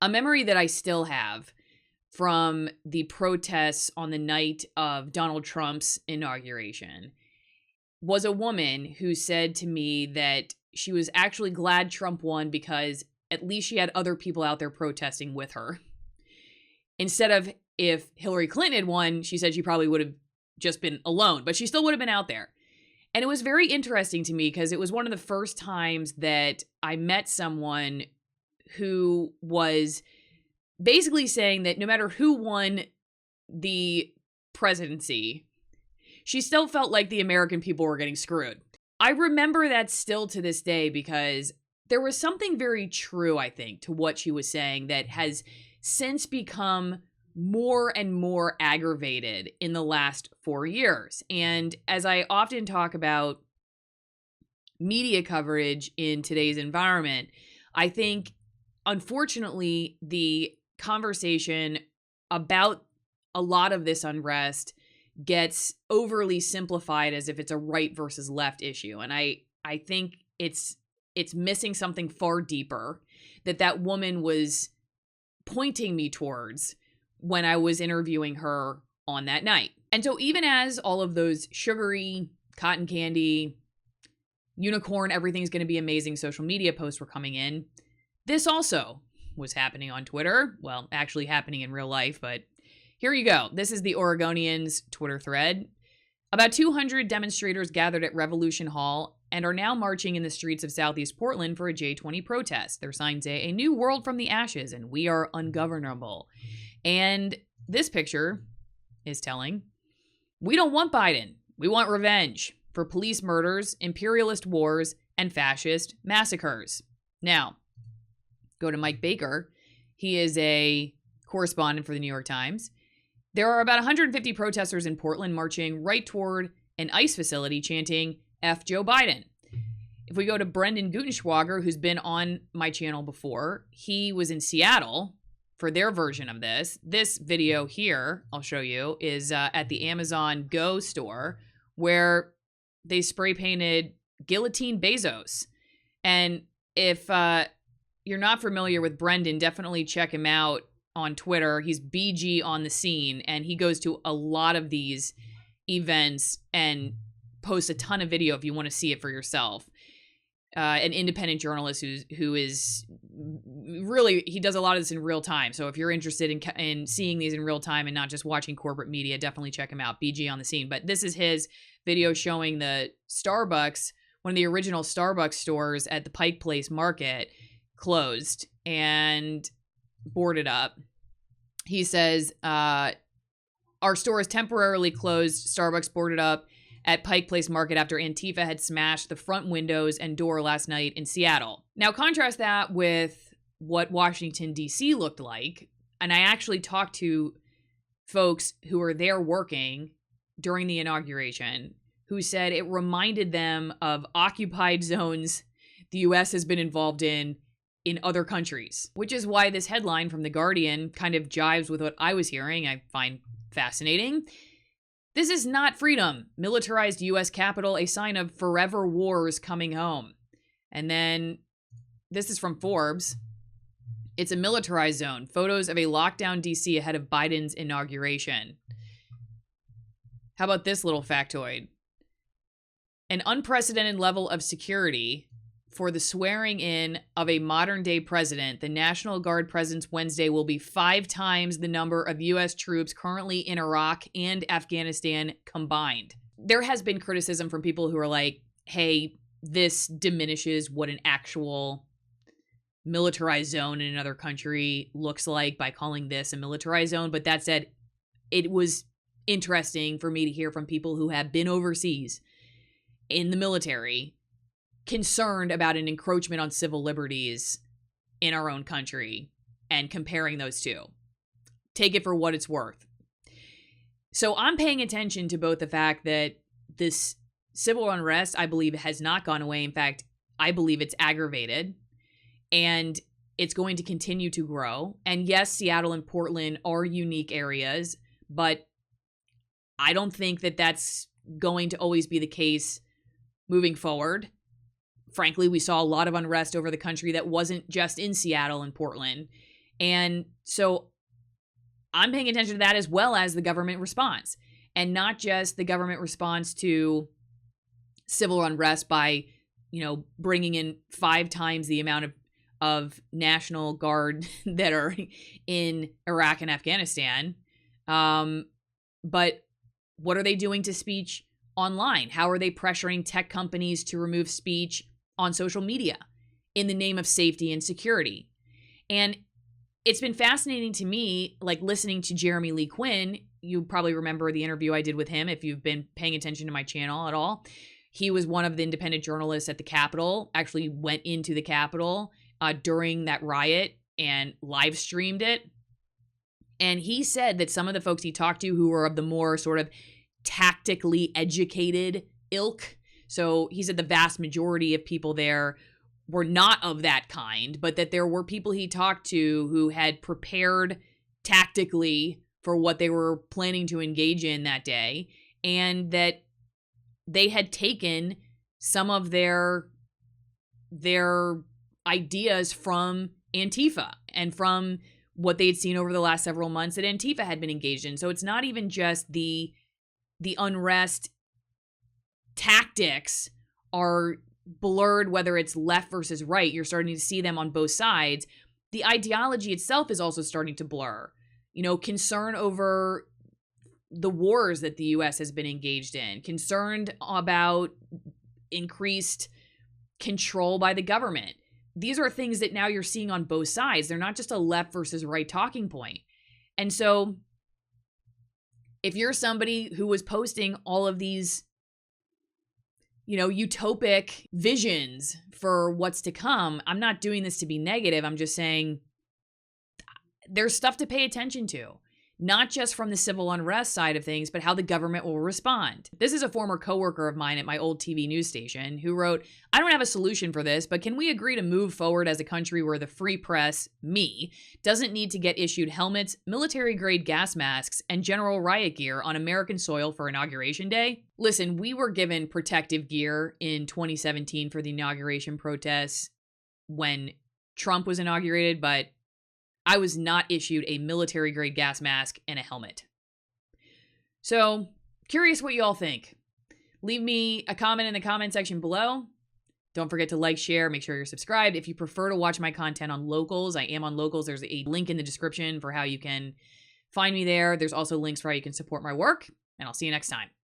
A memory that I still have from the protests on the night of Donald Trump's inauguration was a woman who said to me that she was actually glad Trump won because at least she had other people out there protesting with her. Instead of if Hillary Clinton had won, she said she probably would have just been alone, but she still would have been out there. And it was very interesting to me because it was one of the first times that I met someone who was basically saying that no matter who won the presidency, she still felt like the American people were getting screwed. I remember that still to this day because there was something very true, I think, to what she was saying that has since become more and more aggravated in the last 4 years. And as I often talk about media coverage in today's environment, I think, unfortunately, the conversation about a lot of this unrest gets overly simplified as if it's a right versus left issue. And I think it's missing something far deeper that woman was pointing me towards when I was interviewing her on that night. And so even as all of those sugary, cotton candy, unicorn, everything's going to be amazing social media posts were coming in, this also was happening on Twitter. Well, actually happening in real life, but here you go. This is the Oregonian's Twitter thread. About 200 demonstrators gathered at Revolution Hall and are now marching in the streets of Southeast Portland for a J20 protest. Their signs say, "A new world from the ashes," and "We are ungovernable." And this picture is telling, "We don't want Biden. We want revenge for police murders, imperialist wars, and fascist massacres." Now, go to Mike Baker. He is a correspondent for the New York Times. There are about 150 protesters in Portland marching right toward an ICE facility chanting, "F Joe Biden." If we go to Brendan Gutenschwager, who's been on my channel before, he was in Seattle for their version of this. This video here, I'll show you, is at the Amazon Go store where they spray painted "Guillotine Bezos." And if you're not familiar with Brendan, definitely check him out on Twitter. He's BG on the scene, and he goes to a lot of these events and posts a ton of video if you want to see it for yourself. An independent journalist who is really, he does a lot of this in real time. So if you're interested in seeing these in real time and not just watching corporate media, definitely check him out, BG on the scene. But this is his video showing the Starbucks, one of the original Starbucks stores at the Pike Place Market, closed and boarded up. He says, "Our store is temporarily closed. Starbucks boarded up at Pike Place Market after Antifa had smashed the front windows and door last night in Seattle." Now, contrast that with what Washington, D.C. looked like. And I actually talked to folks who were there working during the inauguration who said it reminded them of occupied zones the U.S. has been involved in other countries, which is why this headline from The Guardian kind of jives with what I was hearing. I find fascinating. "This is not freedom. Militarized U.S. Capitol, a sign of forever wars coming home." And then this is from Forbes. "It's a militarized zone. Photos of a lockdown D.C. ahead of Biden's inauguration." How about this little factoid? "An unprecedented level of security for the swearing in of a modern-day president. The National Guard presence Wednesday will be 5 times the number of U.S. troops currently in Iraq and Afghanistan combined." There has been criticism from people who are like, hey, this diminishes what an actual militarized zone in another country looks like by calling this a militarized zone. But that said, it was interesting for me to hear from people who have been overseas in the military concerned about an encroachment on civil liberties in our own country and comparing those two. Take it for what it's worth. So I'm paying attention to both the fact that this civil unrest, I believe, has not gone away. In fact, I believe it's aggravated and it's going to continue to grow. And yes, Seattle and Portland are unique areas, but I don't think that that's going to always be the case moving forward. Frankly, we saw a lot of unrest over the country that wasn't just in Seattle and Portland. And so I'm paying attention to that as well as the government response, and not just the government response to civil unrest by, bringing in 5 times the amount of National Guard that are in Iraq and Afghanistan. But what are they doing to speech online? How are they pressuring tech companies to remove speech on social media in the name of safety and security? And it's been fascinating to me, like listening to Jeremy Lee Quinn. You probably remember the interview I did with him if you've been paying attention to my channel at all. He was one of the independent journalists at the Capitol, actually went into the Capitol during that riot and live streamed it. And he said that some of the folks he talked to who were of the more sort of tactically educated ilk, so he said the vast majority of people there were not of that kind, but that there were people he talked to who had prepared tactically for what they were planning to engage in that day, and that they had taken some of their ideas from Antifa and from what they had seen over the last several months that Antifa had been engaged in. So it's not even just the unrest tactics are blurred, whether it's left versus right. You're starting to see them on both sides. The ideology itself is also starting to blur. Concern over the wars that the U.S. has been engaged in, concerned about increased control by the government. These are things that now you're seeing on both sides. They're not just a left versus right talking point. And so if you're somebody who was posting all of these, utopic visions for what's to come, I'm not doing this to be negative. I'm just saying there's stuff to pay attention to, not just from the civil unrest side of things, but how the government will respond. This is a former coworker of mine at my old TV news station who wrote, "I don't have a solution for this, but can we agree to move forward as a country where the free press, me, doesn't need to get issued helmets, military-grade gas masks, and general riot gear on American soil for Inauguration Day?" Listen, we were given protective gear in 2017 for the inauguration protests when Trump was inaugurated, but I was not issued a military-grade gas mask and a helmet. So, curious what you all think. Leave me a comment in the comment section below. Don't forget to like, share, make sure you're subscribed. If you prefer to watch my content on Locals, I am on Locals. There's a link in the description for how you can find me there. There's also links for how you can support my work, and I'll see you next time.